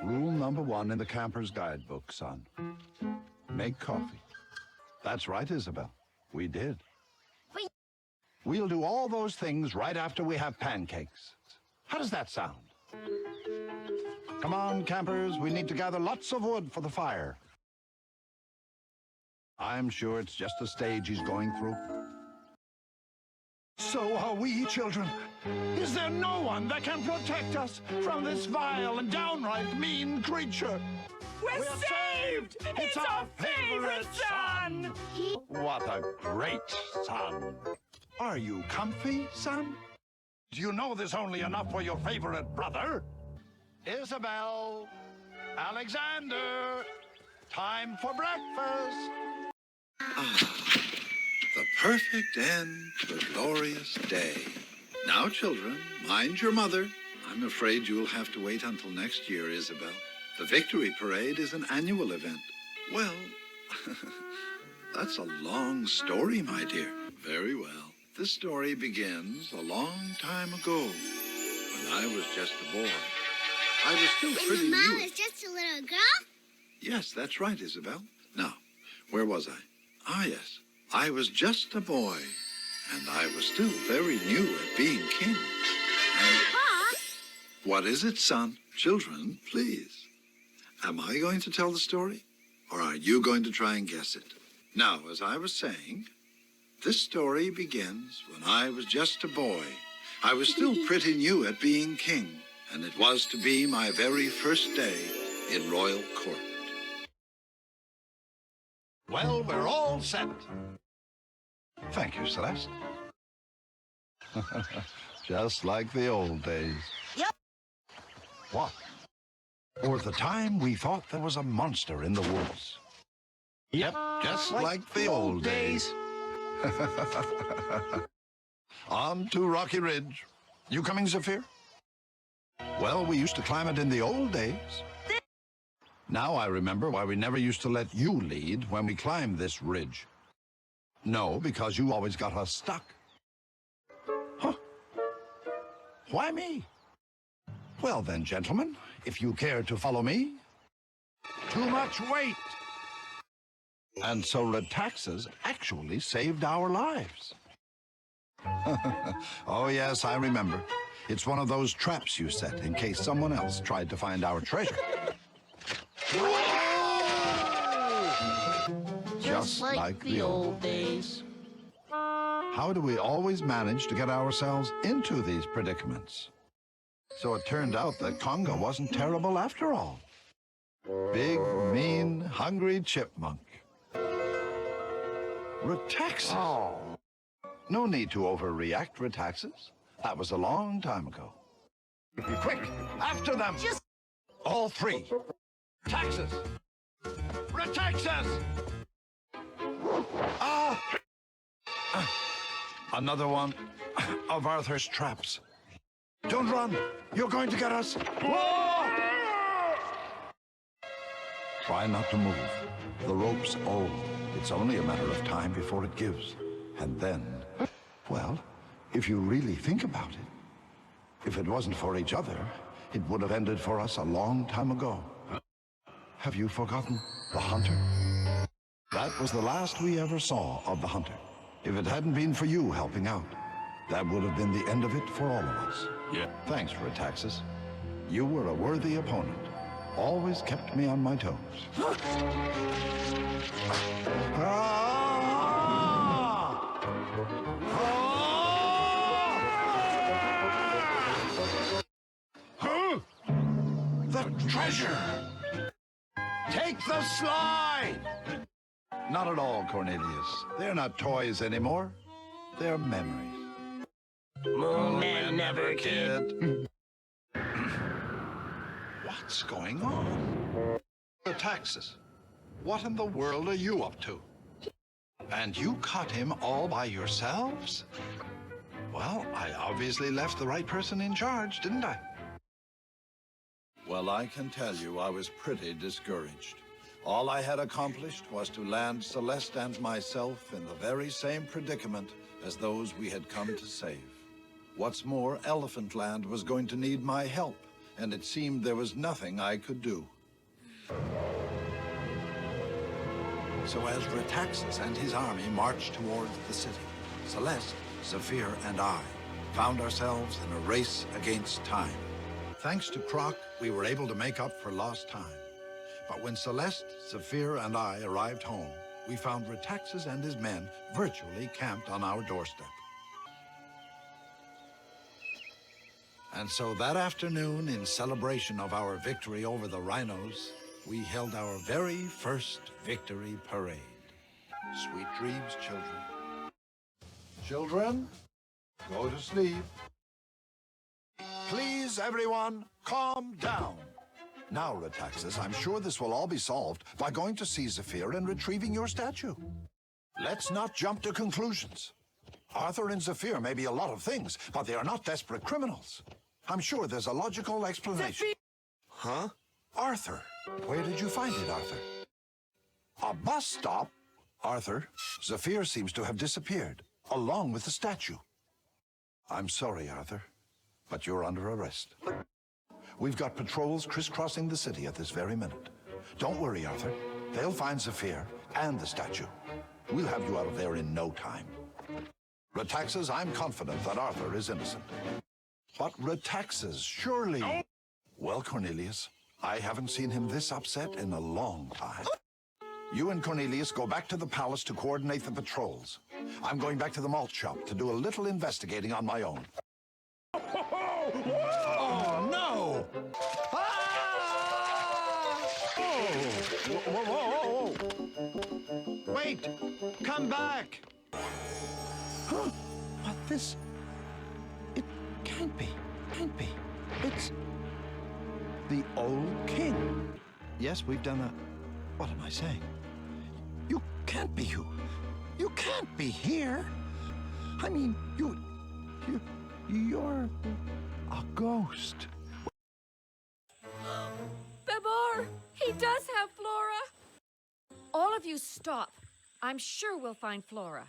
Rule number 1 in the camper's guidebook, son. Make coffee. That's right, Isabel. We did. We'll do all those things right after we have pancakes. How does that sound? Come on, campers. We need to gather lots of wood for the fire. I'm sure it's just a stage he's going through. So are we, children. Is there no one that can protect us from this vile and downright mean creature? We're saved! It's our favorite son! What a great son. Are you comfy, son? Do you know there's only enough for your favorite brother? Isabel, Alexander, time for breakfast. The perfect end to a glorious day. Now, children, mind your mother. I'm afraid you'll have to wait until next year, Isabel. The Victory Parade is an annual event. Well, that's a long story, my dear. Very well. This story begins a long time ago, when I was just a boy. I was still pretty new. When Mom was just a little girl? Yes, that's right, Isabel. Now, where was I? Ah, yes. I was just a boy, and I was still very new at being king. And... Pop? What is it, son? Children, please. Am I going to tell the story, or are you going to try and guess it? Now, as I was saying, this story begins when I was just a boy. I was still pretty new at being king, and it was to be my very first day in royal court. Well, we're all set. Thank you, Celeste. Just like the old days. Yep. What? Or the time we thought there was a monster in the woods. Yep, just like the old days. On to Rocky Ridge. You coming, Zephyr? Well, we used to climb it in the old days. Now I remember why we never used to let you lead when we climbed this ridge. No, because you always got us stuck. Huh? Why me? Well then, gentlemen, if you care to follow me. Too much weight. And so the taxes actually saved our lives. Oh, yes, I remember. It's one of those traps you set in case someone else tried to find our treasure. Just like the old days. How do we always manage to get ourselves into these predicaments? So it turned out that Conga wasn't terrible after all. Big, mean, hungry chipmunk. Retaxes. Oh. No need to overreact, Retaxes. That was a long time ago. Quick, after them! All three. Taxes! Retaxes! Ah! Another one of Arthur's traps. Don't run! You're going to get us! Whoa! Try not to move. The rope's old. It's only a matter of time before it gives. And then, well, if you really think about it, if it wasn't for each other, it would have ended for us a long time ago. Have you forgotten the hunter? That was the last we ever saw of the hunter. If it hadn't been for you helping out, that would have been the end of it for all of us. Yeah. Thanks, Retaxes. You were a worthy opponent. Always kept me on my toes. The treasure! Take the slide! Not at all, Cornelius. They're not toys anymore. They're memories. Moon man never kid. What's going on? The taxes. What in the world are you up to? And you caught him all by yourselves? Well, I obviously left the right person in charge, didn't I? Well, I can tell you I was pretty discouraged. All I had accomplished was to land Celeste and myself in the very same predicament as those we had come to save. What's more, Elephant Land was going to need my help, and it seemed there was nothing I could do. So as Retaxas and his army marched towards the city, Celeste, Zephyr, and I found ourselves in a race against time. Thanks to Croc, we were able to make up for lost time. But when Celeste, Zephyr, and I arrived home, we found Retaxas and his men virtually camped on our doorstep. And so that afternoon, in celebration of our victory over the rhinos, we held our very first victory parade. Sweet dreams, children. Children, go to sleep. Please, everyone, calm down. Now, Retaxas, I'm sure this will all be solved by going to see Zephyr and retrieving your statue. Let's not jump to conclusions. Arthur and Zephyr may be a lot of things, but they are not desperate criminals. I'm sure there's a logical explanation. Huh? Arthur. Where did you find it, Arthur? A bus stop? Arthur, Zephyr seems to have disappeared, along with the statue. I'm sorry, Arthur, but you're under arrest. We've got patrols crisscrossing the city at this very minute. Don't worry, Arthur. They'll find Zephyr and the statue. We'll have you out of there in no time. Retaxas, I'm confident that Arthur is innocent. But Retaxas, surely... No. Well, Cornelius, I haven't seen him this upset in a long time. You and Cornelius go back to the palace to coordinate the patrols. I'm going back to the malt shop to do a little investigating on my own. Oh, no! Ah! Oh! Whoa, whoa, whoa, whoa! Wait! Come back! Huh? What, this... It can't be. Can't be. It's... the old king. Yes, we've done a... What am I saying? You can't be you. You can't be here. I mean, you're a ghost. Babar, he does have Flora. All of you stop. I'm sure we'll find Flora.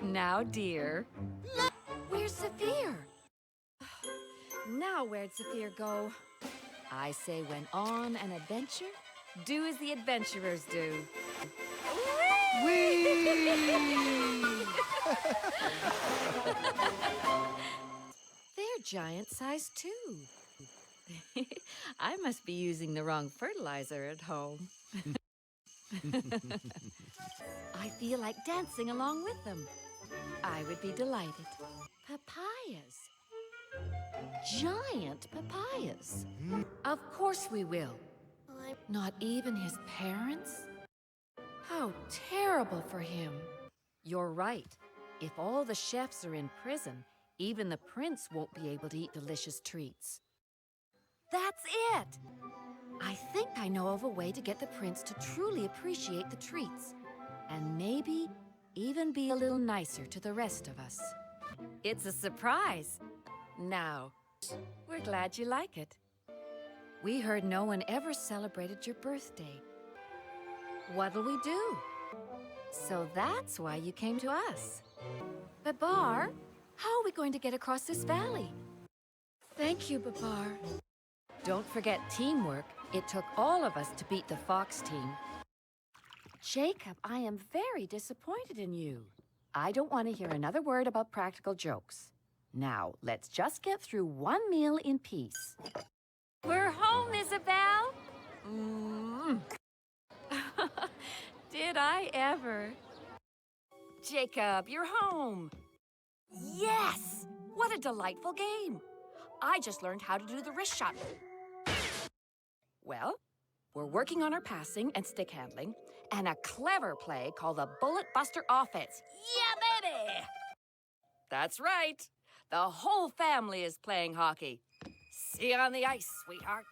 Now, dear. Where's Zephyr? Now where'd Zephyr go? I say when on an adventure, do as the adventurers do. Whee! They're giant-sized, too. I must be using the wrong fertilizer at home. I feel like dancing along with them. I would be delighted. Papayas. Giant papayas. Of course we will. Not even his parents? How terrible for him. You're right. If all the chefs are in prison, even the prince won't be able to eat delicious treats. That's it! I think I know of a way to get the prince to truly appreciate the treats. And maybe even be a little nicer to the rest of us. It's a surprise. Now, we're glad you like it. We heard no one ever celebrated your birthday. What'll we do? So that's why you came to us. Babar, how are we going to get across this valley? Thank you, Babar. Don't forget teamwork. It took all of us to beat the fox team. Jacob, I am very disappointed in you. I don't want to hear another word about practical jokes. Now, let's just get through one meal in peace. We're home, Isabel! Did I ever? Jacob, you're home! Yes! What a delightful game! I just learned how to do the wrist shot. Well, we're working on our passing and stick handling, and a clever play called the Bullet Buster Offense. Yeah, baby! That's right. The whole family is playing hockey. See you on the ice, sweetheart.